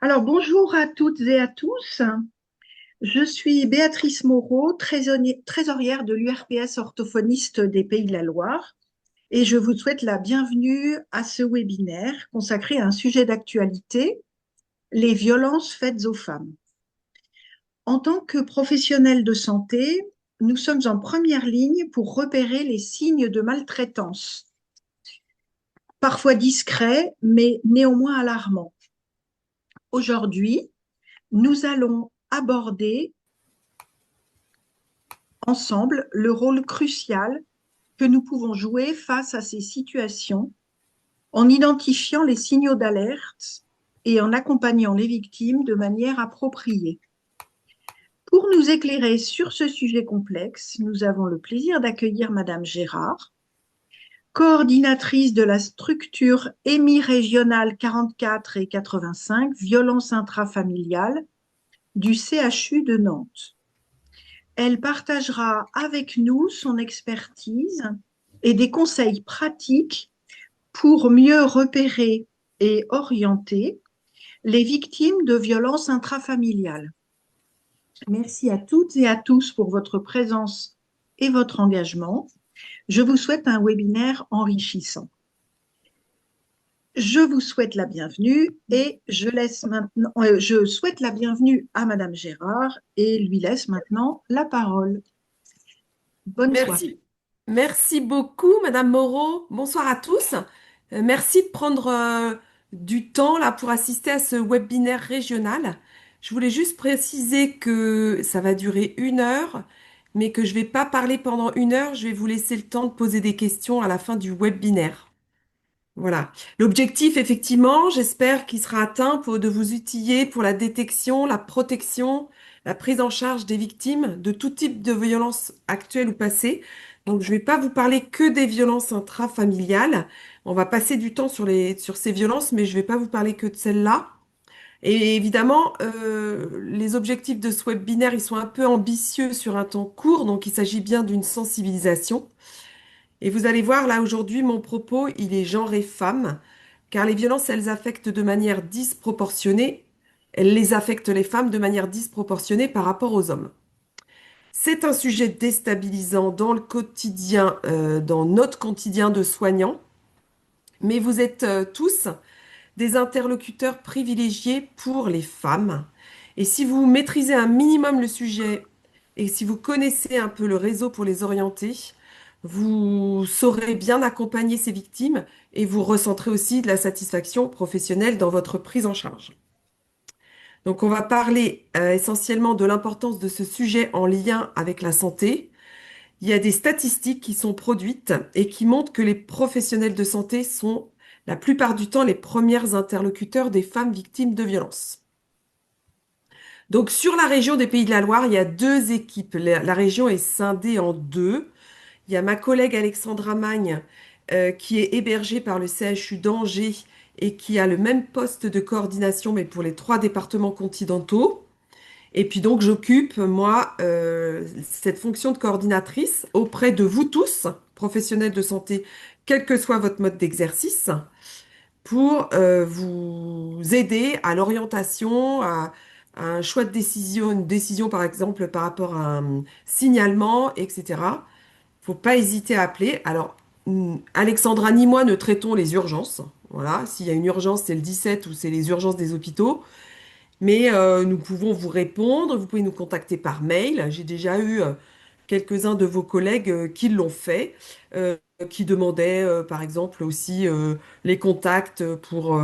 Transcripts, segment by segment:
Alors, bonjour à toutes et à tous. Je suis Béatrice Moreau, trésorière de l'URPS orthophoniste des Pays de la Loire, et je vous souhaite la bienvenue à ce webinaire consacré à un sujet d'actualité, les violences faites aux femmes. En tant que professionnels de santé, nous sommes en première ligne pour repérer les signes de maltraitance, parfois discrets, mais néanmoins alarmants. Aujourd'hui, nous allons aborder ensemble le rôle crucial que nous pouvons jouer face à ces situations en identifiant les signaux d'alerte et en accompagnant les victimes de manière appropriée. Pour nous éclairer sur ce sujet complexe, nous avons le plaisir d'accueillir Madame Gérard, coordinatrice de la structure EMI régionale 44 et 85, violence intrafamiliale, du CHU de Nantes. Elle partagera avec nous son expertise et des conseils pratiques pour mieux repérer et orienter les victimes de violences intrafamiliales. Merci à toutes et à tous pour votre présence et votre engagement. Je vous souhaite un webinaire enrichissant. Je vous souhaite la bienvenue et je souhaite la bienvenue à Madame Gérard et lui laisse maintenant la parole. Bonne soirée. Merci. Merci beaucoup, Madame Moreau. Bonsoir à tous. Merci de prendre du temps là pour assister à ce webinaire régional. Je voulais juste préciser que ça va durer 1 heure, mais que je vais pas parler pendant 1 heure. Je vais vous laisser le temps de poser des questions à la fin du webinaire. Voilà. L'objectif, effectivement, j'espère qu'il sera atteint de vous outiller pour la détection, la protection, la prise en charge des victimes de tout type de violences actuelles ou passées. Donc, je ne vais pas vous parler que des violences intrafamiliales. On va passer du temps sur ces violences, mais je ne vais pas vous parler que de celles-là. Et évidemment, les objectifs de ce webinaire, ils sont un peu ambitieux sur un temps court, donc il s'agit bien d'une sensibilisation. Et vous allez voir, là, aujourd'hui, mon propos, il est genre et femme, car les violences, elles affectent de manière disproportionnée, elles les affectent les femmes de manière disproportionnée par rapport aux hommes. C'est un sujet déstabilisant dans le quotidien, dans notre quotidien de soignants, mais vous êtes tous des interlocuteurs privilégiés pour les femmes. Et si vous maîtrisez un minimum le sujet et si vous connaissez un peu le réseau pour les orienter, vous saurez bien accompagner ces victimes et vous ressentirez aussi de la satisfaction professionnelle dans votre prise en charge. Donc on va parler essentiellement de l'importance de ce sujet en lien avec la santé. Il y a des statistiques qui sont produites et qui montrent que les professionnels de santé sont la plupart du temps les premiers interlocuteurs des femmes victimes de violences. Donc sur la région des Pays de la Loire, il y a deux équipes. La région est scindée en deux. Il y a ma collègue Alexandra Magne qui est hébergée par le CHU d'Angers et qui a le même poste de coordination mais pour les 3 départements continentaux. Et puis donc j'occupe, moi, cette fonction de coordinatrice auprès de vous tous, professionnels de santé, quel que soit votre mode d'exercice, pour vous aider à l'orientation, à un choix de décision, une décision par exemple par rapport à un signalement, etc. Faut pas hésiter à appeler. Alors, Alexandra ni moi ne traitons les urgences. Voilà, s'il y a une urgence, c'est le 17 ou c'est les urgences des hôpitaux. Mais nous pouvons vous répondre, vous pouvez nous contacter par mail. J'ai déjà eu quelques-uns de vos collègues qui l'ont fait, euh, qui demandaient par exemple aussi les contacts pour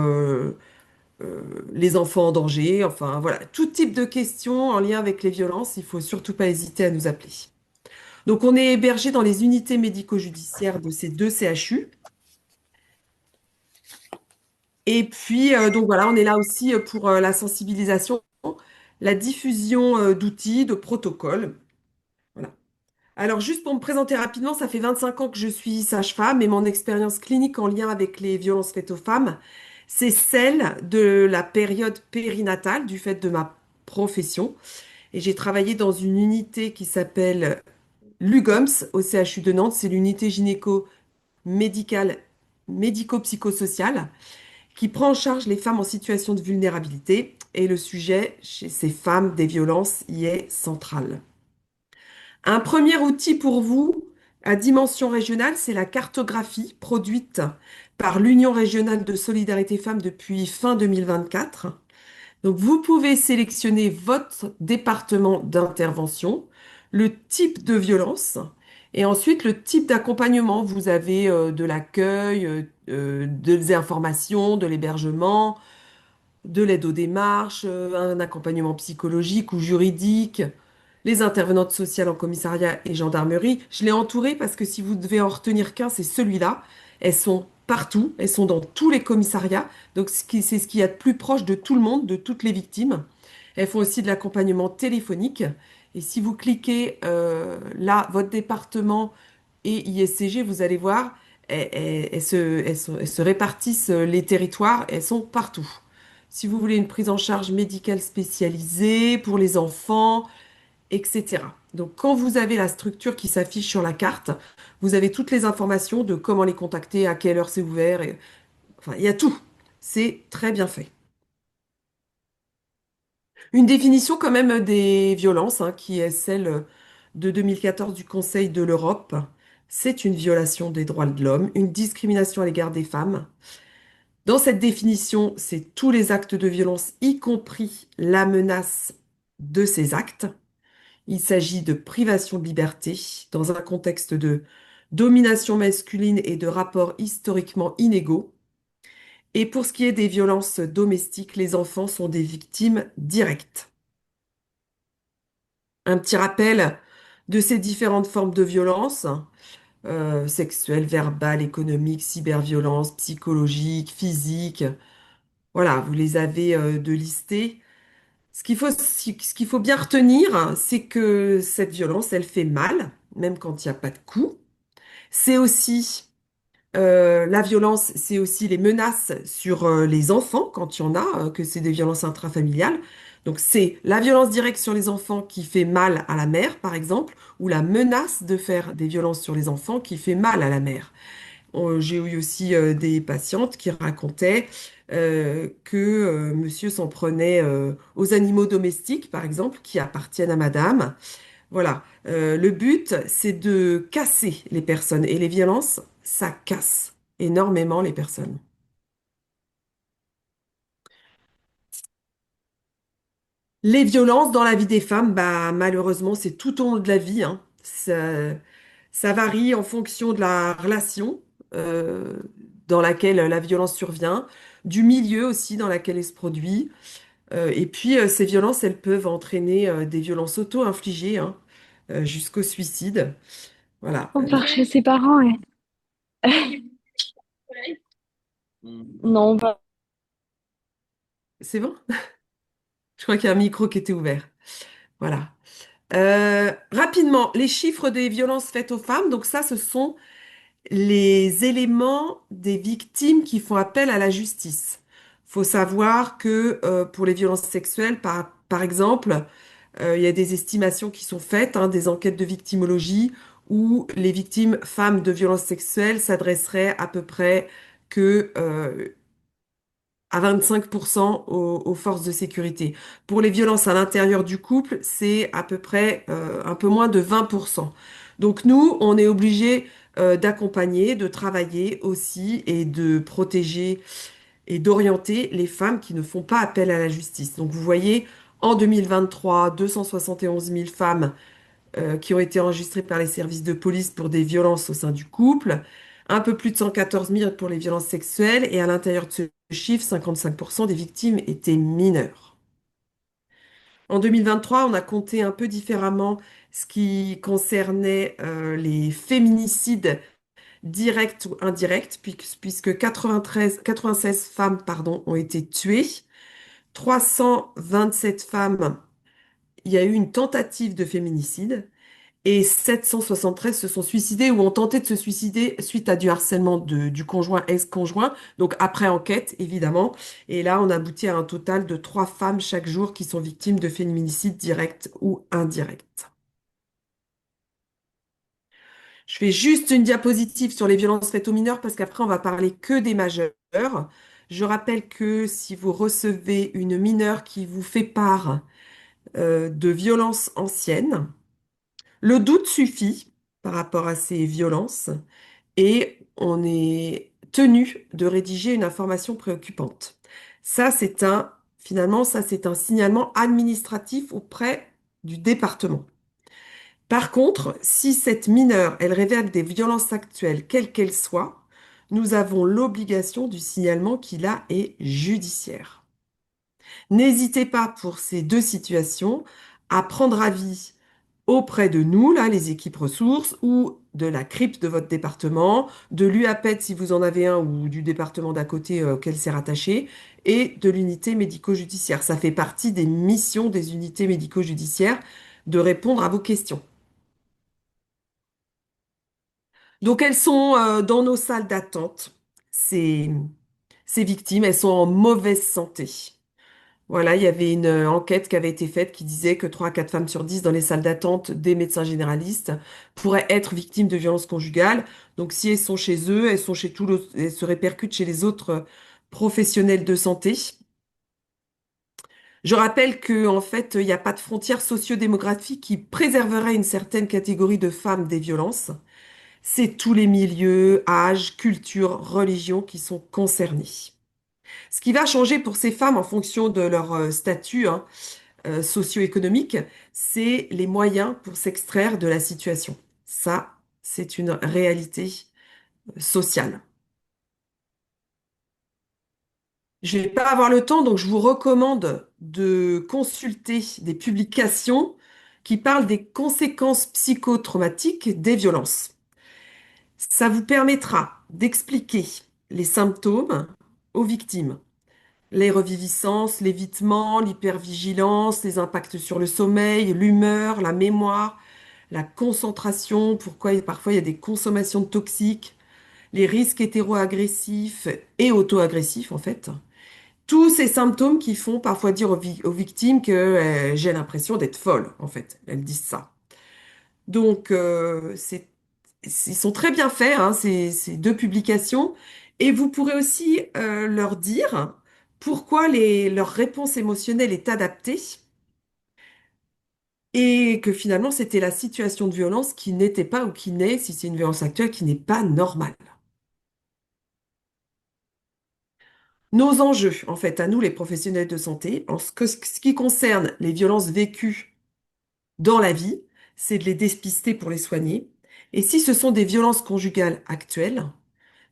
les enfants en danger. Enfin voilà, tout type de questions en lien avec les violences, il faut surtout pas hésiter à nous appeler. Donc on est hébergé dans les unités médico-judiciaires de ces deux CHU. Et puis, donc voilà, on est là aussi pour la sensibilisation, la diffusion d'outils, de protocoles. Voilà. Alors, juste pour me présenter rapidement, ça fait 25 ans que je suis sage-femme et mon expérience clinique en lien avec les violences faites aux femmes, c'est celle de la période périnatale du fait de ma profession. Et j'ai travaillé dans une unité qui s'appelle l'UGOMS au CHU de Nantes, c'est l'unité gynéco-médicale médico-psychosociale, qui prend en charge les femmes en situation de vulnérabilité. Et le sujet chez ces femmes des violences y est central. Un premier outil pour vous à dimension régionale, c'est la cartographie produite par l'Union régionale de solidarité femmes depuis fin 2024. Donc, vous pouvez sélectionner votre département d'intervention, le type de violence et ensuite le type d'accompagnement. Vous avez de l'accueil, des informations, de l'hébergement, de l'aide aux démarches, un accompagnement psychologique ou juridique, les intervenantes sociales en commissariat et gendarmerie. Je l'ai entouré parce que si vous devez en retenir qu'un, c'est celui-là. Elles sont partout, elles sont dans tous les commissariats. Donc c'est ce qui est de plus proche de tout le monde, de toutes les victimes. Elles font aussi de l'accompagnement téléphonique. Et si vous cliquez là, votre département et ISCG, vous allez voir, elles se répartissent les territoires, elles sont partout. Si vous voulez une prise en charge médicale spécialisée pour les enfants, etc. Donc, quand vous avez la structure qui s'affiche sur la carte, vous avez toutes les informations de comment les contacter, à quelle heure c'est ouvert. Enfin, il y a tout. C'est très bien fait. Une définition quand même des violences, hein, qui est celle de 2014 du Conseil de l'Europe. C'est une violation des droits de l'homme, une discrimination à l'égard des femmes. Dans cette définition, c'est tous les actes de violence, y compris la menace de ces actes. Il s'agit de privation de liberté dans un contexte de domination masculine et de rapports historiquement inégaux. Et pour ce qui est des violences domestiques, les enfants sont des victimes directes. Un petit rappel de ces différentes formes de violence, sexuelle, verbale, économique, cyberviolence, psychologique, physique. Voilà, vous les avez de listés. Ce qu'il faut bien retenir, c'est que cette violence, elle fait mal, même quand il n'y a pas de coup. C'est aussi la violence, c'est aussi les menaces sur les enfants, quand il y en a, que c'est des violences intrafamiliales. Donc c'est la violence directe sur les enfants qui fait mal à la mère, par exemple, ou la menace de faire des violences sur les enfants qui fait mal à la mère. J'ai eu aussi des patientes qui racontaient que monsieur s'en prenait aux animaux domestiques, par exemple, qui appartiennent à madame. Voilà. Le but, c'est de casser les personnes. Et les violences, ça casse énormément les personnes. Les violences dans la vie des femmes, bah, malheureusement, c'est tout au long de la vie, hein. Ça varie en fonction de la relation euh, dans laquelle la violence survient, du milieu aussi dans lequel elle se produit. Et puis, ces violences, elles peuvent entraîner des violences auto-infligées, hein, jusqu'au suicide. Voilà. On part chez ses parents, ouais. Non, on va. C'est bon? Je crois qu'il y a un micro qui était ouvert. Voilà. Rapidement, les chiffres des violences faites aux femmes. Donc ça, ce sont les éléments des victimes qui font appel à la justice. Faut savoir que pour les violences sexuelles, par exemple, il y a des estimations qui sont faites, hein, des enquêtes de victimologie, où les victimes femmes de violences sexuelles s'adresseraient à peu près que à 25% aux forces de sécurité. Pour les violences à l'intérieur du couple, c'est à peu près un peu moins de 20%. Donc nous, on est obligé d'accompagner, de travailler aussi et de protéger et d'orienter les femmes qui ne font pas appel à la justice. Donc vous voyez, en 2023, 271 000 femmes qui ont été enregistrées par les services de police pour des violences au sein du couple, un peu plus de 114 000 pour les violences sexuelles, et à l'intérieur de ce chiffre, 55% des victimes étaient mineures. En 2023, on a compté un peu différemment ce qui concernait les féminicides directs ou indirects, puisque 96 femmes, pardon, ont été tuées, 327 femmes, il y a eu une tentative de féminicide, et 773 se sont suicidés ou ont tenté de se suicider suite à du harcèlement du conjoint ex-conjoint. Donc après enquête, évidemment. Et là, on aboutit à un total de 3 femmes chaque jour qui sont victimes de féminicide direct ou indirect. Je fais juste une diapositive sur les violences faites aux mineurs parce qu'après, on va parler que des majeurs. Je rappelle que si vous recevez une mineure qui vous fait part de violences anciennes, le doute suffit par rapport à ces violences et on est tenu de rédiger une information préoccupante. Ça, finalement, ça, c'est un signalement administratif auprès du département. Par contre, si cette mineure, elle révèle des violences actuelles, quelles qu'elles soient, nous avons l'obligation du signalement qui là est judiciaire. N'hésitez pas pour ces deux situations à prendre avis auprès de nous, là, les équipes ressources, ou de la CRIP de votre département, de l'UAPED si vous en avez un, ou du département d'à côté auquel c'est rattaché, et de l'unité médico-judiciaire. Ça fait partie des missions des unités médico-judiciaires de répondre à vos questions. Donc elles sont dans nos salles d'attente, ces, ces victimes, elles sont en mauvaise santé. Voilà, il y avait une enquête qui avait été faite qui disait que 3 à 4 femmes sur 10 dans les salles d'attente des médecins généralistes pourraient être victimes de violences conjugales. Donc si elles sont chez eux, elles sont chez elles se répercutent chez les autres professionnels de santé. Je rappelle que en fait, il n'y a pas de frontières socio-démographiques qui préserveraient une certaine catégorie de femmes des violences. C'est tous les milieux, âges, cultures, religions qui sont concernés. Ce qui va changer pour ces femmes en fonction de leur statut, hein, socio-économique, c'est les moyens pour s'extraire de la situation. Ça, c'est une réalité sociale. Je vais pas avoir le temps, donc je vous recommande de consulter des publications qui parlent des conséquences psychotraumatiques des violences. Ça vous permettra d'expliquer les symptômes aux victimes. Les reviviscences, l'évitement, l'hypervigilance, les impacts sur le sommeil, l'humeur, la mémoire, la concentration, pourquoi parfois il y a des consommations de toxiques, les risques hétéroagressifs et auto-agressifs en fait. Tous ces symptômes qui font parfois dire aux victimes que j'ai l'impression d'être folle en fait. Elles disent ça. Donc ils sont très bien faits, hein, ces deux publications. Et vous pourrez aussi leur dire pourquoi leur réponse émotionnelle est adaptée et que finalement c'était la situation de violence qui n'était pas ou qui n'est, si c'est une violence actuelle, qui n'est pas normale. Nos enjeux, en fait, à nous les professionnels de santé, ce qui concerne les violences vécues dans la vie, c'est de les dépister pour les soigner. Et si ce sont des violences conjugales actuelles,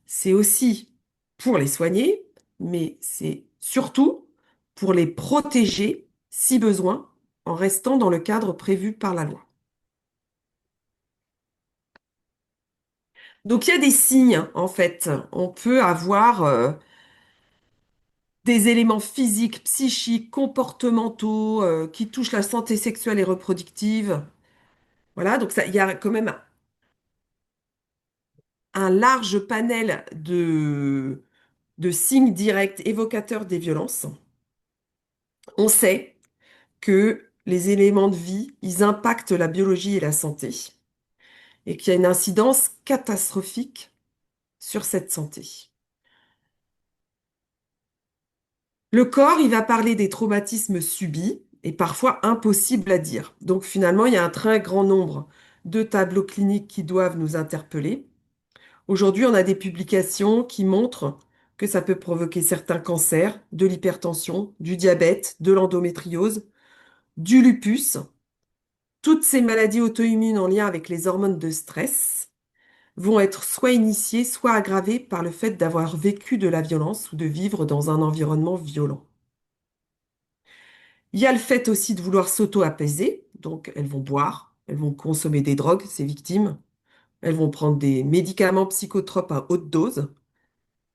c'est aussi pour les soigner, mais c'est surtout pour les protéger si besoin, en restant dans le cadre prévu par la loi. Donc il y a des signes, en fait. On peut avoir des éléments physiques, psychiques, comportementaux qui touchent la santé sexuelle et reproductive. Voilà, donc ça, il y a quand même un large panel de signes directs évocateurs des violences. On sait que les éléments de vie, ils impactent la biologie et la santé, et qu'il y a une incidence catastrophique sur cette santé. Le corps, il va parler des traumatismes subis et parfois impossibles à dire. Donc finalement, il y a un très grand nombre de tableaux cliniques qui doivent nous interpeller. Aujourd'hui, on a des publications qui montrent que ça peut provoquer certains cancers, de l'hypertension, du diabète, de l'endométriose, du lupus. Toutes ces maladies auto-immunes en lien avec les hormones de stress vont être soit initiées, soit aggravées par le fait d'avoir vécu de la violence ou de vivre dans un environnement violent. Il y a le fait aussi de vouloir s'auto-apaiser, donc elles vont boire, elles vont consommer des drogues, ces victimes, elles vont prendre des médicaments psychotropes à haute dose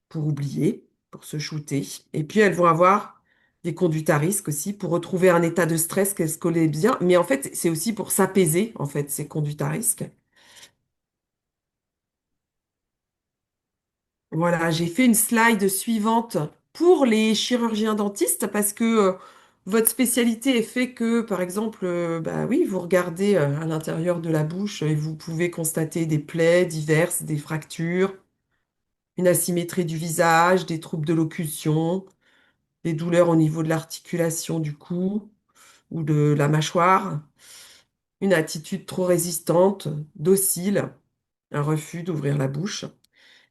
pour oublier, pour se shooter, et puis elles vont avoir des conduites à risque aussi pour retrouver un état de stress qu'elles se connaissent bien, mais en fait c'est aussi pour s'apaiser, en fait, ces conduites à risque. Voilà, j'ai fait une slide suivante pour les chirurgiens dentistes parce que votre spécialité est fait que, par exemple, bah oui, vous regardez à l'intérieur de la bouche et vous pouvez constater des plaies diverses, des fractures. une asymétrie du visage, des troubles de locution, des douleurs au niveau de l'articulation du cou ou de la mâchoire, une attitude trop résistante, docile, un refus d'ouvrir la bouche,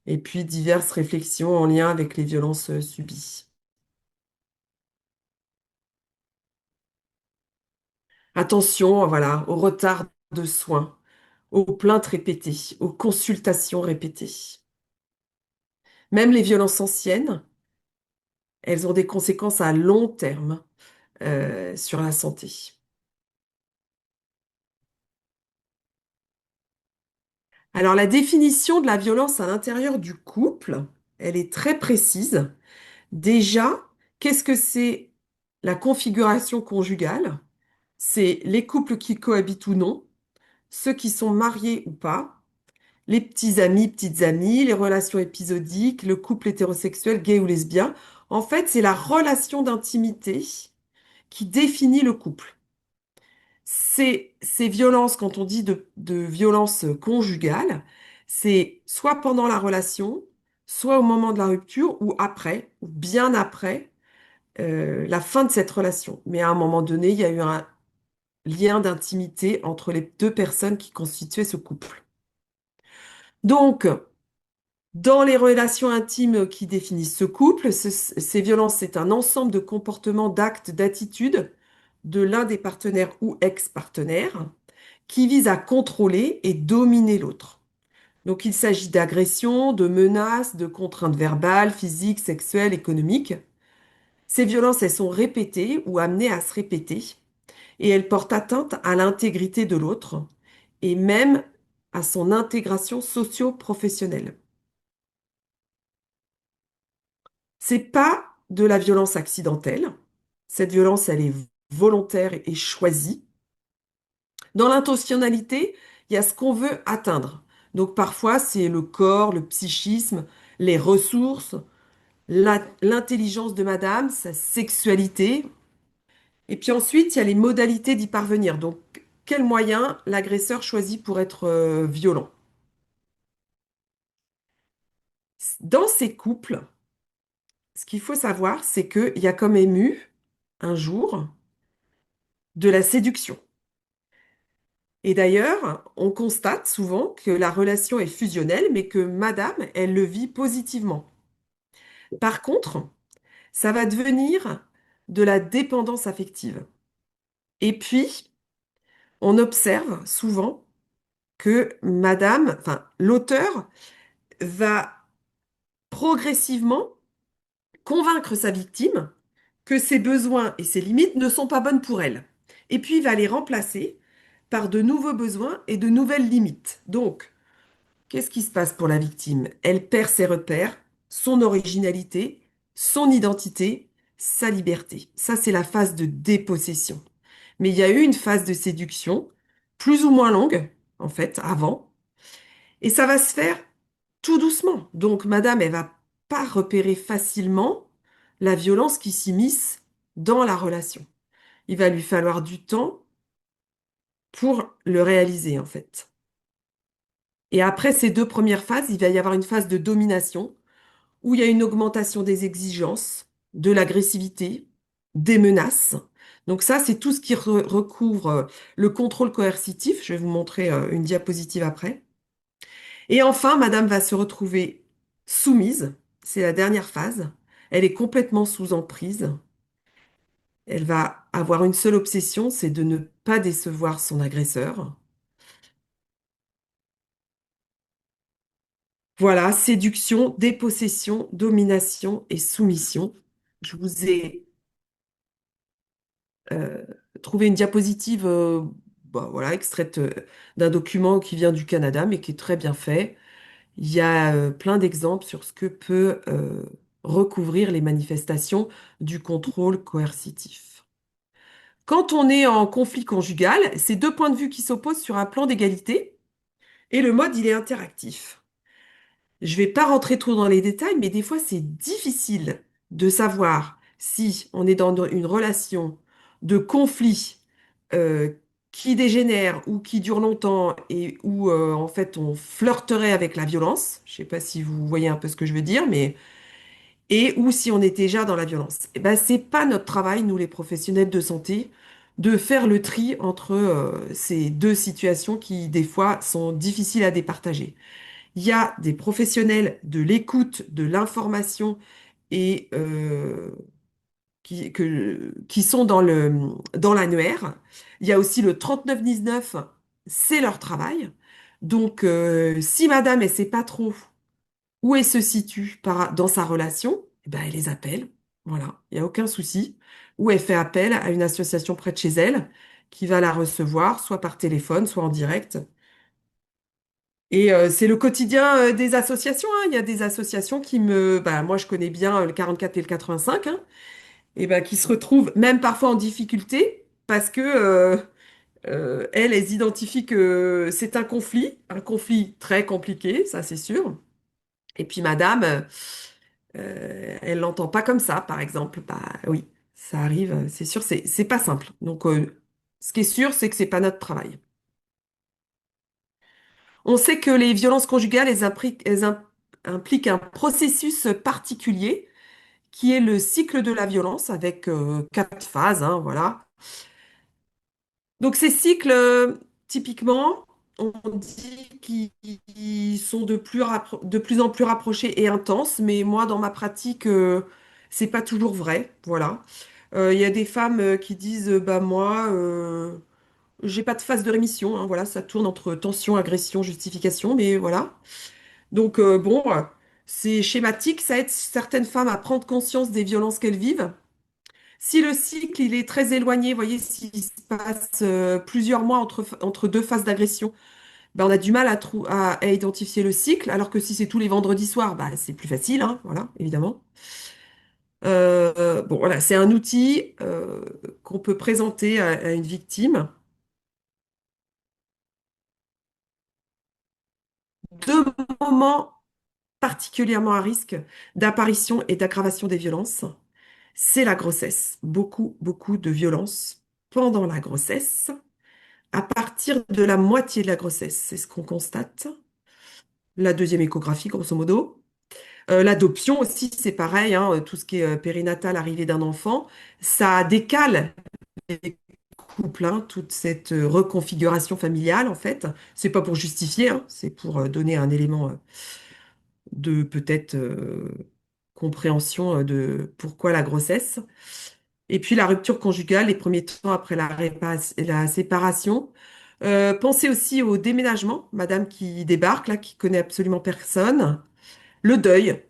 et puis diverses réflexions en lien avec les violences subies. Attention, voilà, au retard de soins, aux plaintes répétées, aux consultations répétées. Même les violences anciennes, elles ont des conséquences à long terme sur la santé. Alors, la définition de la violence à l'intérieur du couple, elle est très précise. Déjà, qu'est-ce que c'est la configuration conjugale? C'est les couples qui cohabitent ou non, ceux qui sont mariés ou pas, les petits amis, petites amies, les relations épisodiques, le couple hétérosexuel, gay ou lesbien. En fait, c'est la relation d'intimité qui définit le couple. Ces violences, quand on dit de violence conjugale, c'est soit pendant la relation, soit au moment de la rupture, ou après, ou bien après la fin de cette relation. Mais à un moment donné, il y a eu un lien d'intimité entre les deux personnes qui constituaient ce couple. Donc, dans les relations intimes qui définissent ce couple, ces violences, c'est un ensemble de comportements, d'actes, d'attitudes de l'un des partenaires ou ex-partenaires qui visent à contrôler et dominer l'autre. Donc, il s'agit d'agressions, de menaces, de contraintes verbales, physiques, sexuelles, économiques. Ces violences, elles sont répétées ou amenées à se répéter et elles portent atteinte à l'intégrité de l'autre et même à son intégration socio-professionnelle. C'est pas de la violence accidentelle. Cette violence, elle est volontaire et choisie. Dans l'intentionnalité, il y a ce qu'on veut atteindre. Donc parfois, c'est le corps, le psychisme, les ressources, l'intelligence de madame, sa sexualité. Et puis ensuite, il y a les modalités d'y parvenir. Donc, quels moyens l'agresseur choisit pour être violent? Dans ces couples, ce qu'il faut savoir, c'est qu'il y a comme ému, un jour, de la séduction. Et d'ailleurs, on constate souvent que la relation est fusionnelle, mais que madame, elle le vit positivement. Par contre, ça va devenir de la dépendance affective. Et puis, on observe souvent que madame, enfin, l'auteur va progressivement convaincre sa victime que ses besoins et ses limites ne sont pas bonnes pour elle. Et puis, il va les remplacer par de nouveaux besoins et de nouvelles limites. Donc, qu'est-ce qui se passe pour la victime? Elle perd ses repères, son originalité, son identité, sa liberté. Ça, c'est la phase de dépossession. Mais il y a eu une phase de séduction, plus ou moins longue, en fait, avant, et ça va se faire tout doucement. Donc, madame, elle va pas repérer facilement la violence qui s'immisce dans la relation. Il va lui falloir du temps pour le réaliser, en fait. Et après ces deux premières phases, il va y avoir une phase de domination où il y a une augmentation des exigences, de l'agressivité, des menaces. Donc ça, c'est tout ce qui recouvre le contrôle coercitif. Je vais vous montrer une diapositive après. Et enfin, madame va se retrouver soumise. C'est la dernière phase. Elle est complètement sous emprise. Elle va avoir une seule obsession, c'est de ne pas décevoir son agresseur. Voilà, séduction, dépossession, domination et soumission. Je vous ai euh, trouvé une diapositive bah, voilà, extraite d'un document qui vient du Canada, mais qui est très bien fait. Il y a plein d'exemples sur ce que peut recouvrir les manifestations du contrôle coercitif. Quand on est en conflit conjugal, c'est deux points de vue qui s'opposent sur un plan d'égalité et le mode, il est interactif. Je vais pas rentrer trop dans les détails, mais des fois, c'est difficile de savoir si on est dans une relation de conflit qui dégénèrent ou qui durent longtemps et où en fait on flirterait avec la violence, je sais pas si vous voyez un peu ce que je veux dire, mais et ou si on est déjà dans la violence. Et ben c'est pas notre travail, nous les professionnels de santé, de faire le tri entre ces deux situations qui des fois sont difficiles à départager. Il y a des professionnels de l'écoute, de l'information et qui sont dans l'annuaire. Il y a aussi le 3919, c'est leur travail. Donc, si madame, elle sait pas trop où elle se situe dans sa relation, eh ben, elle les appelle. Voilà, il n'y a aucun souci. Ou elle fait appel à une association près de chez elle qui va la recevoir, soit par téléphone, soit en direct. Et c'est le quotidien des associations, hein. Il y a des associations bah, moi je connais bien le 44 et le 85, hein, et ben qui se retrouvent même parfois en difficulté parce que elles identifient que c'est un conflit très compliqué, ça c'est sûr. Et puis madame, elle l'entend pas comme ça, par exemple. Bah oui, ça arrive, c'est sûr, c'est pas simple. Donc ce qui est sûr, c'est que c'est pas notre travail. On sait que les violences conjugales, impliquent un processus particulier qui est le cycle de la violence avec 4 phases, hein, voilà. Donc ces cycles, typiquement, on dit qu'ils sont de plus en plus rapprochés et intenses, mais moi, dans ma pratique, c'est pas toujours vrai, voilà. Il y a des femmes qui disent, bah moi, j'ai pas de phase de rémission, hein, voilà, ça tourne entre tension, agression, justification, mais voilà. Donc bon, c'est schématique, ça aide certaines femmes à prendre conscience des violences qu'elles vivent. Si le cycle il est très éloigné, vous voyez, s'il se passe plusieurs mois entre deux phases d'agression, ben, on a du mal à identifier le cycle, alors que si c'est tous les vendredis soirs, bah, c'est plus facile, hein, voilà, évidemment. Bon, voilà, c'est un outil qu'on peut présenter à une victime. Deux moments particulièrement à risque d'apparition et d'aggravation des violences, c'est la grossesse. Beaucoup, beaucoup de violences pendant la grossesse, à partir de la moitié de la grossesse, c'est ce qu'on constate. La deuxième échographie, grosso modo. L'adoption aussi, c'est pareil, hein, tout ce qui est périnatal, arrivée d'un enfant, ça décale les couples, hein, toute cette reconfiguration familiale, en fait. C'est pas pour justifier, hein, c'est pour donner un élément de peut-être compréhension de pourquoi la grossesse. Et puis la rupture conjugale, les premiers temps après la séparation. Pensez aussi au déménagement, madame qui débarque, là, qui connaît absolument personne. Le deuil.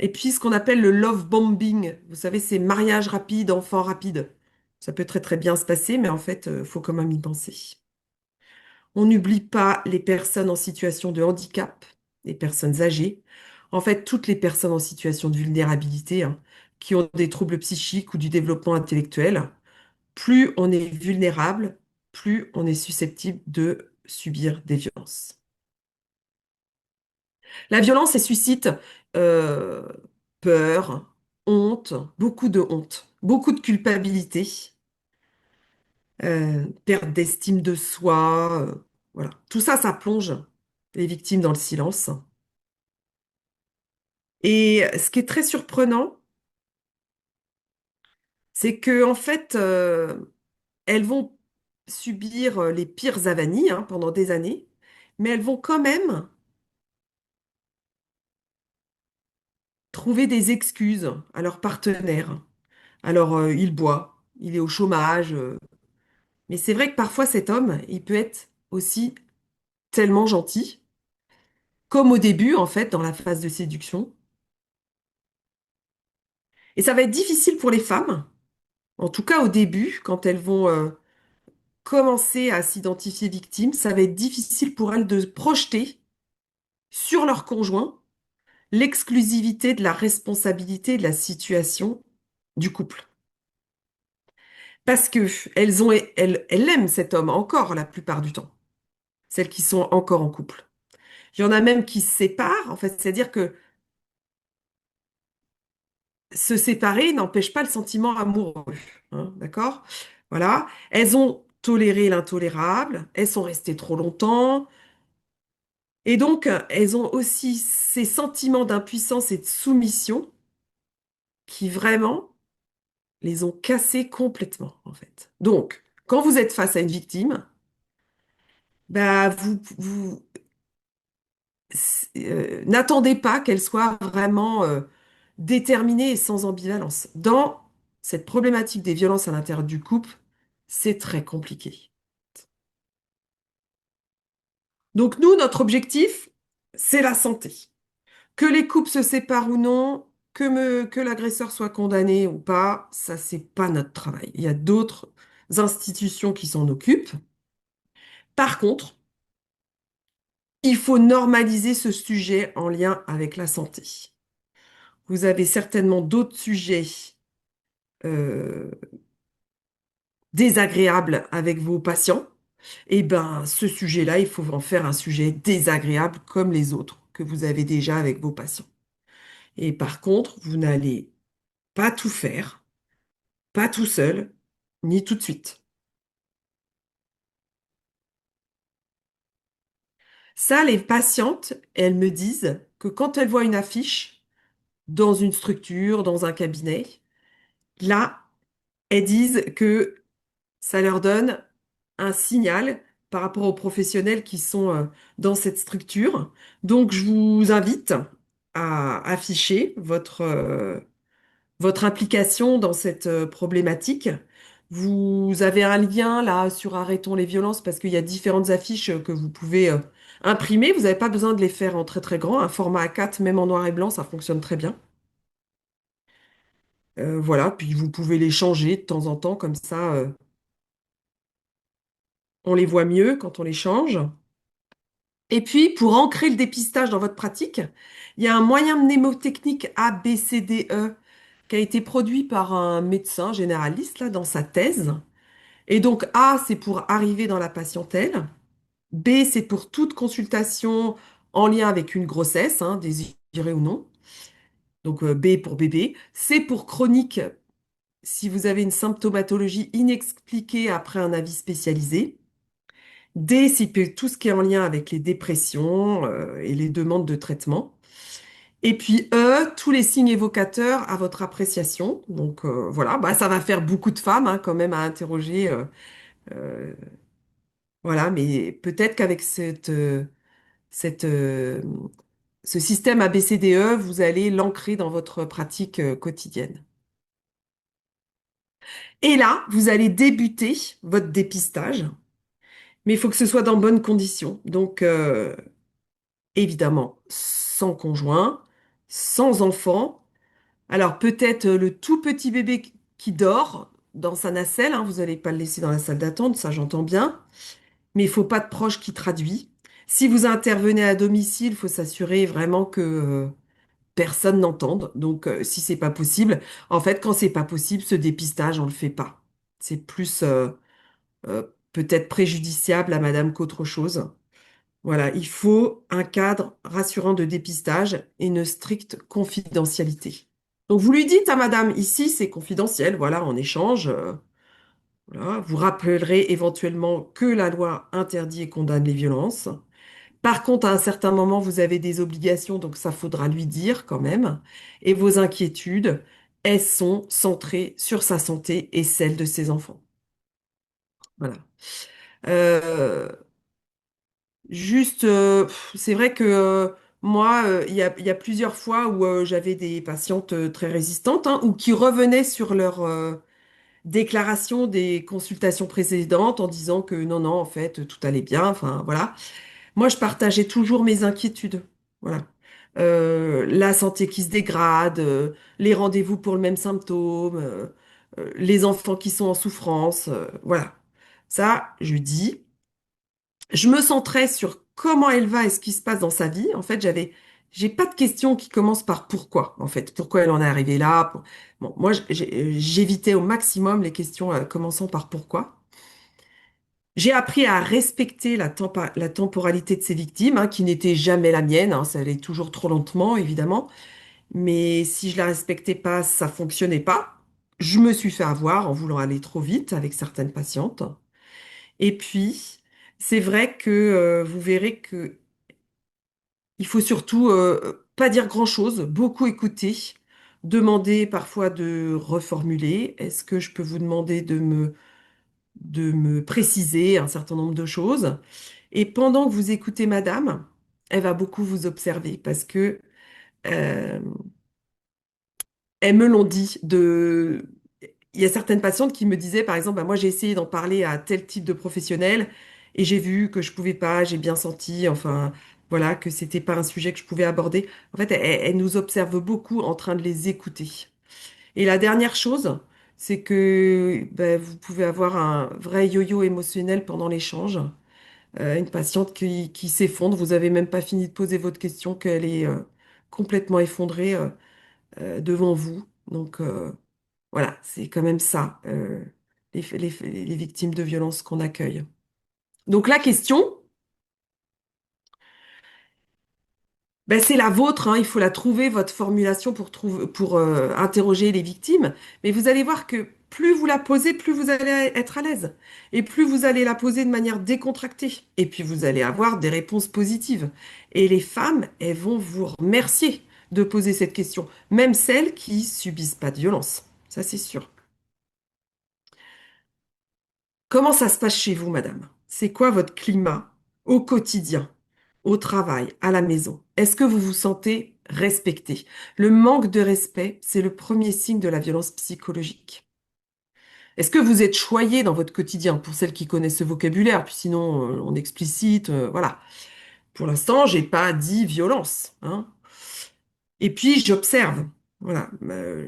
Et puis ce qu'on appelle le love bombing. Vous savez, c'est mariage rapide, enfant rapide. Ça peut très très bien se passer, mais en fait, faut quand même y penser. On n'oublie pas les personnes en situation de handicap, les personnes âgées. En fait, toutes les personnes en situation de vulnérabilité, hein, qui ont des troubles psychiques ou du développement intellectuel. Plus on est vulnérable, plus on est susceptible de subir des violences. La violence, elle suscite euh, peur, honte, beaucoup de honte, beaucoup de culpabilité, perte d'estime de soi, voilà. Tout ça, ça plonge les victimes dans le silence. Et ce qui est très surprenant, c'est que en fait, elles vont subir les pires avanies, hein, pendant des années, mais elles vont quand même trouver des excuses à leur partenaire. Alors, il boit, il est au chômage, mais c'est vrai que parfois cet homme, il peut être aussi tellement gentil, comme au début, en fait, dans la phase de séduction. Et ça va être difficile pour les femmes, en tout cas au début, quand elles vont commencer à s'identifier victimes, ça va être difficile pour elles de projeter sur leur conjoint l'exclusivité de la responsabilité de la situation du couple. Parce que elles aiment cet homme encore la plupart du temps, celles qui sont encore en couple. Il y en a même qui se séparent, en fait, c'est-à-dire que se séparer n'empêche pas le sentiment amoureux, hein, d'accord? Voilà. Elles ont tolérer l'intolérable, elles sont restées trop longtemps, et donc elles ont aussi ces sentiments d'impuissance et de soumission qui vraiment les ont cassées complètement, en fait. Donc, quand vous êtes face à une victime, bah, n'attendez pas qu'elle soit vraiment déterminée et sans ambivalence. Dans cette problématique des violences à l'intérieur du couple, c'est très compliqué. Donc nous, notre objectif, c'est la santé. Que les couples se séparent ou non, que l'agresseur soit condamné ou pas, ça, c'est pas notre travail. Il y a d'autres institutions qui s'en occupent. Par contre, il faut normaliser ce sujet en lien avec la santé. Vous avez certainement d'autres sujets euh, désagréables avec vos patients. Et ben, ce sujet-là, il faut en faire un sujet désagréable comme les autres que vous avez déjà avec vos patients. Et par contre, vous n'allez pas tout faire, pas tout seul, ni tout de suite. Ça, les patientes, elles me disent que quand elles voient une affiche dans une structure, dans un cabinet, là, elles disent que ça leur donne un signal par rapport aux professionnels qui sont dans cette structure. Donc, je vous invite à afficher votre implication dans cette problématique. Vous avez un lien là sur Arrêtons les violences parce qu'il y a différentes affiches que vous pouvez imprimer. Vous n'avez pas besoin de les faire en très très grand. Un format A4, même en noir et blanc, ça fonctionne très bien. Voilà, puis vous pouvez les changer de temps en temps, comme ça on les voit mieux quand on les change. Et puis, pour ancrer le dépistage dans votre pratique, il y a un moyen mnémotechnique ABCDE qui a été produit par un médecin généraliste là, dans sa thèse. Et donc, A, c'est pour arriver dans la patientèle. B, c'est pour toute consultation en lien avec une grossesse, hein, désirée ou non. Donc, B pour bébé. C pour chronique, si vous avez une symptomatologie inexpliquée après un avis spécialisé. D, c'est tout ce qui est en lien avec les dépressions et les demandes de traitement. Et puis E, tous les signes évocateurs à votre appréciation. Donc voilà, bah, ça va faire beaucoup de femmes hein, quand même à interroger. Euh, voilà, mais peut-être qu'avec cette, euh, ce système ABCDE, vous allez l'ancrer dans votre pratique quotidienne. Et là, vous allez débuter votre dépistage, mais il faut que ce soit dans bonnes conditions. Donc, évidemment, sans conjoint, sans enfant. Alors peut-être le tout petit bébé qui dort dans sa nacelle, hein, vous n'allez pas le laisser dans la salle d'attente, ça j'entends bien, mais il faut pas de proche qui traduit. Si vous intervenez à domicile, il faut s'assurer vraiment que personne n'entende. Donc si c'est pas possible, en fait quand c'est pas possible, ce dépistage on le fait pas. C'est plus peut-être préjudiciable à madame qu'autre chose. Voilà, il faut un cadre rassurant de dépistage et une stricte confidentialité. Donc vous lui dites à madame, ici c'est confidentiel, voilà, on échange. Voilà. Vous rappellerez éventuellement que la loi interdit et condamne les violences. Par contre, à un certain moment, vous avez des obligations, donc ça faudra lui dire quand même. Et vos inquiétudes, elles sont centrées sur sa santé et celle de ses enfants. Voilà. Euh, Juste, c'est vrai que moi, il y a plusieurs fois où j'avais des patientes très résistantes hein, ou qui revenaient sur leur déclaration des consultations précédentes en disant que non, non, en fait, tout allait bien. Enfin, voilà. Moi, je partageais toujours mes inquiétudes. Voilà. La santé qui se dégrade, les rendez-vous pour le même symptôme, les enfants qui sont en souffrance. Voilà. Ça, je dis. Je me centrais sur comment elle va et ce qui se passe dans sa vie. En fait, j'ai pas de questions qui commencent par pourquoi, en fait. Pourquoi elle en est arrivée là. Bon, moi, j'évitais au maximum les questions commençant par pourquoi. J'ai appris à respecter la temporalité de ses victimes, hein, qui n'était jamais la mienne, hein, ça allait toujours trop lentement, évidemment. Mais si je la respectais pas, ça fonctionnait pas. Je me suis fait avoir en voulant aller trop vite avec certaines patientes. Et puis, c'est vrai que vous verrez que il faut surtout pas dire grand-chose, beaucoup écouter, demander parfois de reformuler. Est-ce que je peux vous demander de me préciser un certain nombre de choses? Et pendant que vous écoutez madame, elle va beaucoup vous observer parce que euh, elles me l'ont dit il y a certaines patientes qui me disaient, par exemple, bah, moi j'ai essayé d'en parler à tel type de professionnel et j'ai vu que je pouvais pas, j'ai bien senti, enfin voilà, que c'était pas un sujet que je pouvais aborder. En fait, elles nous observent beaucoup en train de les écouter. Et la dernière chose, c'est que bah, vous pouvez avoir un vrai yo-yo émotionnel pendant l'échange. Une patiente qui s'effondre, vous avez même pas fini de poser votre question, qu'elle est complètement effondrée devant vous. Donc voilà, c'est quand même ça, les victimes de violences qu'on accueille. Donc la question, ben, c'est la vôtre, hein, il faut la trouver, votre formulation pour interroger les victimes. Mais vous allez voir que plus vous la posez, plus vous allez être à l'aise. Et plus vous allez la poser de manière décontractée. Et puis vous allez avoir des réponses positives. Et les femmes, elles vont vous remercier de poser cette question, même celles qui subissent pas de violence. Ça, c'est sûr. Comment ça se passe chez vous, madame? C'est quoi votre climat au quotidien, au travail, à la maison? Est-ce que vous vous sentez respecté? Le manque de respect, c'est le premier signe de la violence psychologique. Est-ce que vous êtes choyé dans votre quotidien pour celles qui connaissent ce vocabulaire? Puis sinon, on explicite, voilà. Pour l'instant, j'ai pas dit violence, hein. Et puis, j'observe. Voilà,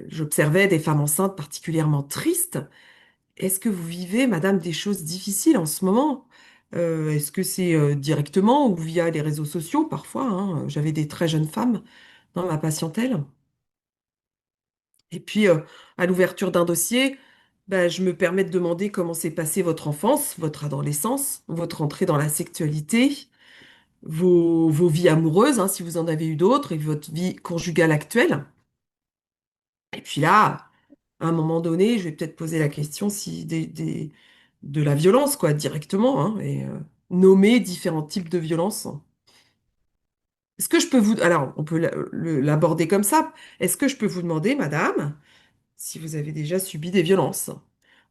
j'observais des femmes enceintes particulièrement tristes. Est-ce que vous vivez, madame, des choses difficiles en ce moment? Est-ce que c'est directement ou via les réseaux sociaux parfois, hein? J'avais des très jeunes femmes dans ma patientèle. Et puis, à l'ouverture d'un dossier, ben, je me permets de demander comment s'est passée votre enfance, votre adolescence, votre entrée dans la sexualité, vos vies amoureuses, hein, si vous en avez eu d'autres, et votre vie conjugale actuelle. Et puis là, à un moment donné, je vais peut-être poser la question si de la violence, quoi, directement, hein, et nommer différents types de violences. Est-ce que je peux vous... Alors, on peut l'aborder comme ça. Est-ce que je peux vous demander, madame, si vous avez déjà subi des violences?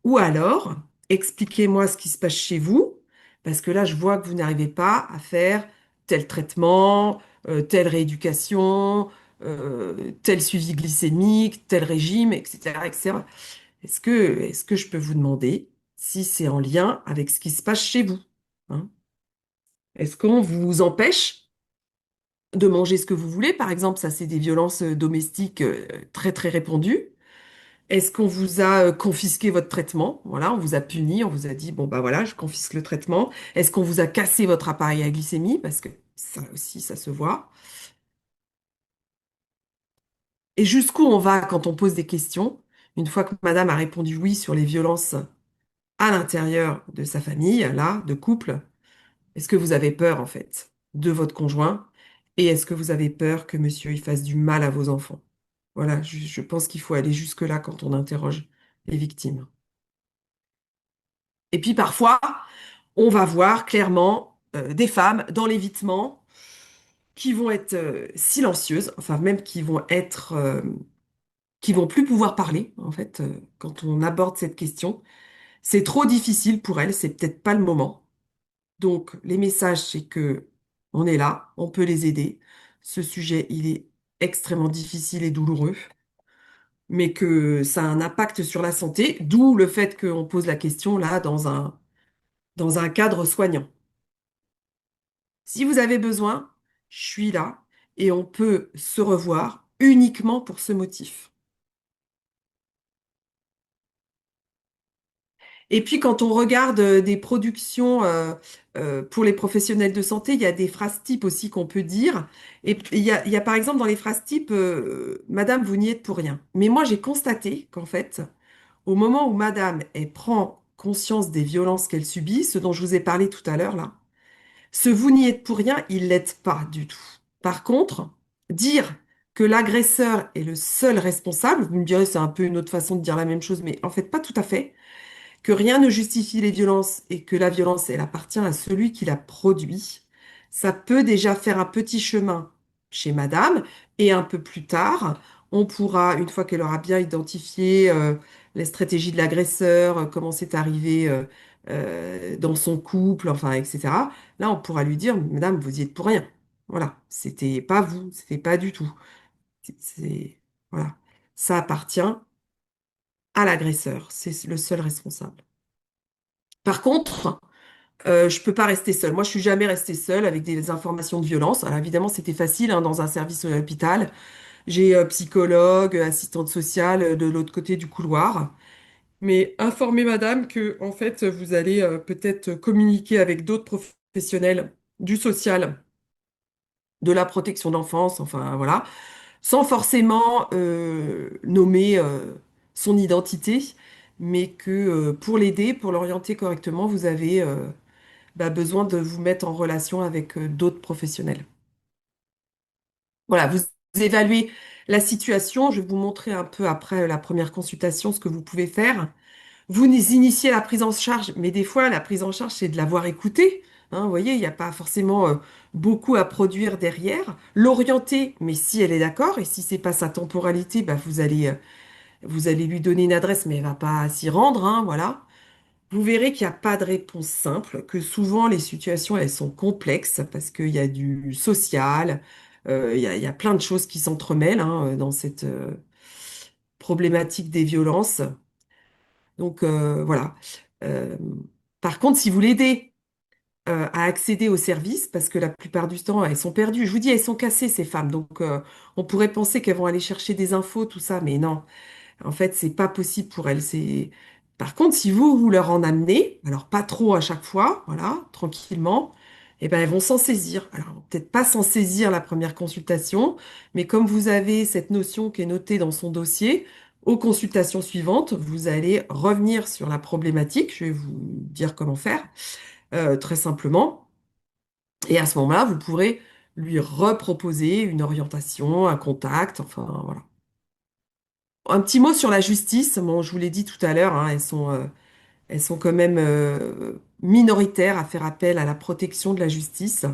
Ou alors, expliquez-moi ce qui se passe chez vous, parce que là, je vois que vous n'arrivez pas à faire tel traitement, telle rééducation, tel suivi glycémique, tel régime, etc., etc. Est-ce que je peux vous demander si c'est en lien avec ce qui se passe chez vous, hein? Est-ce qu'on vous empêche de manger ce que vous voulez? Par exemple, ça, c'est des violences domestiques très, très répandues. Est-ce qu'on vous a confisqué votre traitement? Voilà, on vous a puni, on vous a dit, bon, bah voilà, je confisque le traitement. Est-ce qu'on vous a cassé votre appareil à glycémie? Parce que ça aussi, ça se voit. Et jusqu'où on va quand on pose des questions? Une fois que madame a répondu oui sur les violences à l'intérieur de sa famille, là, de couple, est-ce que vous avez peur, en fait, de votre conjoint? Et est-ce que vous avez peur que monsieur y fasse du mal à vos enfants? Voilà, je pense qu'il faut aller jusque-là quand on interroge les victimes. Et puis parfois, on va voir clairement des femmes dans l'évitement qui vont être silencieuses, enfin même qui vont plus pouvoir parler, en fait, quand on aborde cette question. C'est trop difficile pour elles, c'est peut-être pas le moment. Donc, les messages, c'est que on est là, on peut les aider. Ce sujet, il est extrêmement difficile et douloureux, mais que ça a un impact sur la santé, d'où le fait qu'on pose la question là dans un cadre soignant. Si vous avez besoin, je suis là et on peut se revoir uniquement pour ce motif. Et puis quand on regarde des productions pour les professionnels de santé, il y a des phrases types aussi qu'on peut dire. Et il y a par exemple dans les phrases types, Madame, vous n'y êtes pour rien. Mais moi j'ai constaté qu'en fait, au moment où Madame elle prend conscience des violences qu'elle subit, ce dont je vous ai parlé tout à l'heure là, ce vous n'y êtes pour rien, il l'aide pas du tout. Par contre, dire que l'agresseur est le seul responsable, vous me direz c'est un peu une autre façon de dire la même chose, mais en fait pas tout à fait. que rien ne justifie les violences et que la violence, elle appartient à celui qui la produit, ça peut déjà faire un petit chemin chez madame et un peu plus tard, on pourra, une fois qu'elle aura bien identifié les stratégies de l'agresseur, comment c'est arrivé dans son couple, enfin, etc. Là, on pourra lui dire, madame, vous y êtes pour rien. Voilà, c'était pas vous, c'était pas du tout. Voilà, ça appartient à l'agresseur, c'est le seul responsable. Par contre, je peux pas rester seule. Moi, je suis jamais restée seule avec des informations de violence. Alors évidemment, c'était facile hein, dans un service à l'hôpital. J'ai psychologue, assistante sociale de l'autre côté du couloir. Mais informez madame que en fait, vous allez peut-être communiquer avec d'autres professionnels du social, de la protection d'enfance, enfin voilà, sans forcément nommer son identité, mais que pour l'aider, pour l'orienter correctement, vous avez besoin de vous mettre en relation avec d'autres professionnels. Voilà, vous évaluez la situation. Je vais vous montrer un peu après la première consultation ce que vous pouvez faire. Vous initiez la prise en charge, mais des fois, la prise en charge, c'est de l'avoir écouté. Hein, vous voyez, il n'y a pas forcément beaucoup à produire derrière. L'orienter, mais si elle est d'accord, et si c'est pas sa temporalité, vous allez lui donner une adresse, mais elle va pas s'y rendre, hein, voilà. Vous verrez qu'il n'y a pas de réponse simple, que souvent les situations, elles sont complexes parce qu'il y a du social, il y a plein de choses qui s'entremêlent hein, dans cette problématique des violences. Donc voilà. Euh, Par contre, si vous l'aidez à accéder aux services, parce que la plupart du temps, elles sont perdues. Je vous dis, elles sont cassées, ces femmes. Donc on pourrait penser qu'elles vont aller chercher des infos, tout ça, mais non. En fait, c'est pas possible pour elles. Par contre, si vous leur en amenez, alors pas trop à chaque fois, voilà, tranquillement, eh ben elles vont s'en saisir. Alors peut-être pas s'en saisir la première consultation, mais comme vous avez cette notion qui est notée dans son dossier, aux consultations suivantes, vous allez revenir sur la problématique. Je vais vous dire comment faire, très simplement. Et à ce moment-là, vous pourrez lui reproposer une orientation, un contact, enfin voilà. Un petit mot sur la justice. Bon, je vous l'ai dit tout à l'heure, hein, elles sont quand même minoritaires à faire appel à la protection de la justice.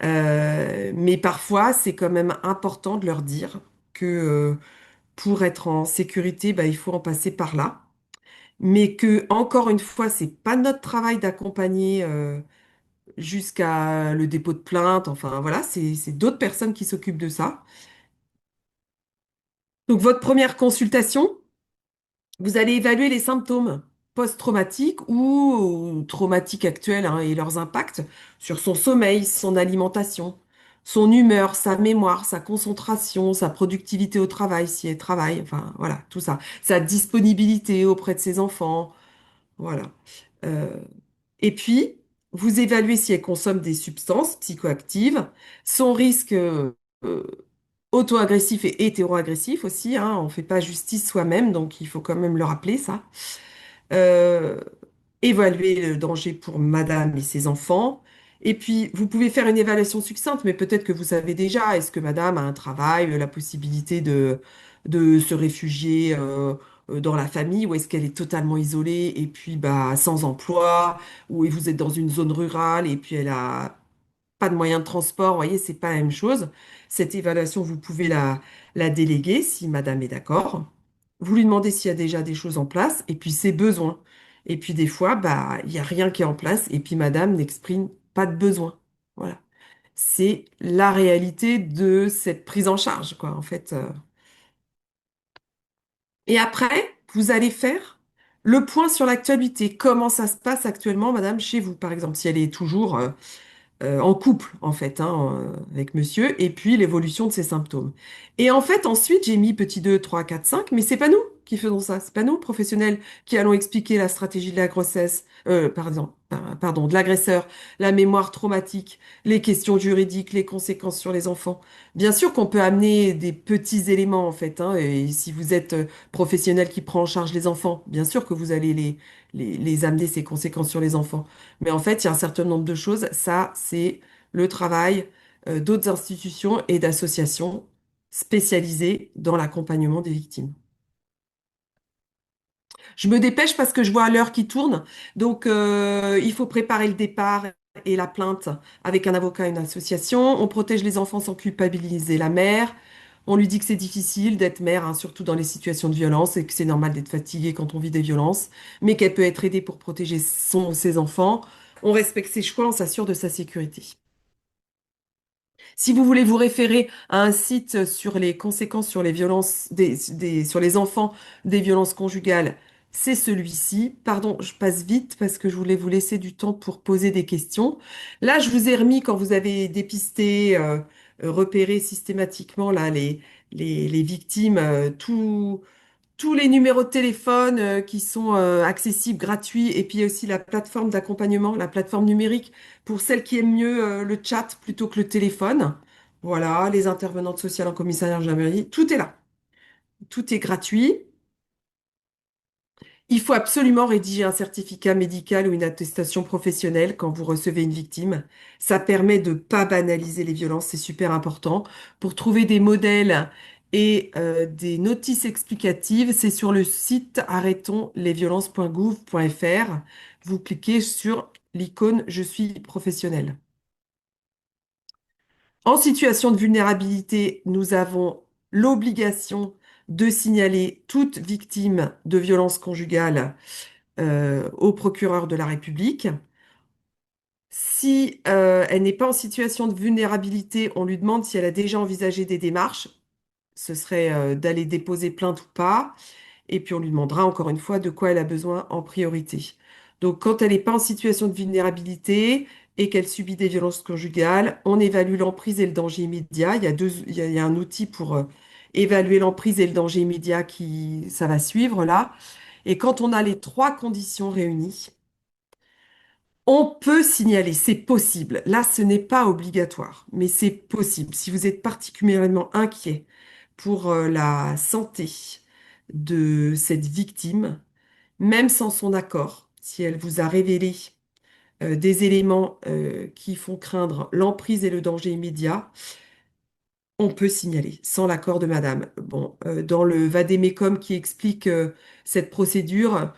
Mais parfois, c'est quand même important de leur dire que pour être en sécurité, il faut en passer par là. Mais que, encore une fois, c'est pas notre travail d'accompagner jusqu'à le dépôt de plainte. Enfin, voilà, c'est d'autres personnes qui s'occupent de ça. Donc, votre première consultation, vous allez évaluer les symptômes post-traumatiques ou traumatiques actuels hein, et leurs impacts sur son sommeil, son alimentation, son humeur, sa mémoire, sa concentration, sa productivité au travail, si elle travaille, enfin voilà, tout ça. Sa disponibilité auprès de ses enfants, voilà. Euh, et puis, vous évaluez si elle consomme des substances psychoactives, son risque euh, auto-agressif et hétéro-agressif aussi, hein, on ne fait pas justice soi-même, donc il faut quand même le rappeler, ça. Euh, Évaluer le danger pour madame et ses enfants. Et puis, vous pouvez faire une évaluation succincte, mais peut-être que vous savez déjà, est-ce que madame a un travail, la possibilité de se réfugier dans la famille, ou est-ce qu'elle est totalement isolée et puis sans emploi, ou vous êtes dans une zone rurale et puis elle a pas de moyens de transport, vous voyez, c'est pas la même chose. Cette évaluation, vous pouvez la déléguer si madame est d'accord. Vous lui demandez s'il y a déjà des choses en place et puis ses besoins. Et puis des fois, il n'y a rien qui est en place et puis madame n'exprime pas de besoin. Voilà. C'est la réalité de cette prise en charge, quoi, en fait. Et après, vous allez faire le point sur l'actualité. Comment ça se passe actuellement, madame, chez vous, par exemple, si elle est toujours en couple, en fait, hein, avec monsieur, et puis l'évolution de ses symptômes. Et en fait, ensuite, j'ai mis petit 2 3 4 5 mais c'est pas nous qui faisons ça. C'est pas nous, professionnels, qui allons expliquer la stratégie de la grossesse, pardon, de l'agresseur, la mémoire traumatique, les questions juridiques, les conséquences sur les enfants. Bien sûr qu'on peut amener des petits éléments, en fait, hein, et si vous êtes professionnel qui prend en charge les enfants, bien sûr que vous allez les amener ces conséquences sur les enfants. Mais en fait, il y a un certain nombre de choses. Ça, c'est le travail d'autres institutions et d'associations spécialisées dans l'accompagnement des victimes. Je me dépêche parce que je vois l'heure qui tourne. Donc, il faut préparer le départ et la plainte avec un avocat et une association. On protège les enfants sans culpabiliser la mère. On lui dit que c'est difficile d'être mère, hein, surtout dans les situations de violence, et que c'est normal d'être fatiguée quand on vit des violences, mais qu'elle peut être aidée pour protéger son ou ses enfants. On respecte ses choix, on s'assure de sa sécurité. Si vous voulez vous référer à un site sur les conséquences sur les violences sur les enfants des violences conjugales, c'est celui-ci. Pardon, je passe vite parce que je voulais vous laisser du temps pour poser des questions. Là, je vous ai remis quand vous avez dépisté, repéré systématiquement là les victimes, tous les numéros de téléphone qui sont accessibles, gratuits, et puis aussi la plateforme d'accompagnement, la plateforme numérique pour celles qui aiment mieux le chat plutôt que le téléphone. Voilà, les intervenantes sociales en commissariat en gendarmerie, tout est là. Tout est gratuit. Il faut absolument rédiger un certificat médical ou une attestation professionnelle quand vous recevez une victime. Ça permet de pas banaliser les violences, c'est super important. Pour trouver des modèles et des notices explicatives, c'est sur le site arrêtonslesviolences.gouv.fr. Vous cliquez sur l'icône Je suis professionnel. En situation de vulnérabilité, nous avons l'obligation de signaler toute victime de violence conjugale au procureur de la République. Si elle n'est pas en situation de vulnérabilité, on lui demande si elle a déjà envisagé des démarches. Ce serait d'aller déposer plainte ou pas. Et puis on lui demandera encore une fois de quoi elle a besoin en priorité. Donc quand elle n'est pas en situation de vulnérabilité et qu'elle subit des violences conjugales, on évalue l'emprise et le danger immédiat. Il y a un outil pour évaluer l'emprise et le danger immédiat ça va suivre là. Et quand on a les trois conditions réunies, on peut signaler, c'est possible. Là, ce n'est pas obligatoire, mais c'est possible. Si vous êtes particulièrement inquiet pour la santé de cette victime, même sans son accord, si elle vous a révélé des éléments qui font craindre l'emprise et le danger immédiat, on peut signaler sans l'accord de madame. Bon, dans le vade-mecum qui explique cette procédure,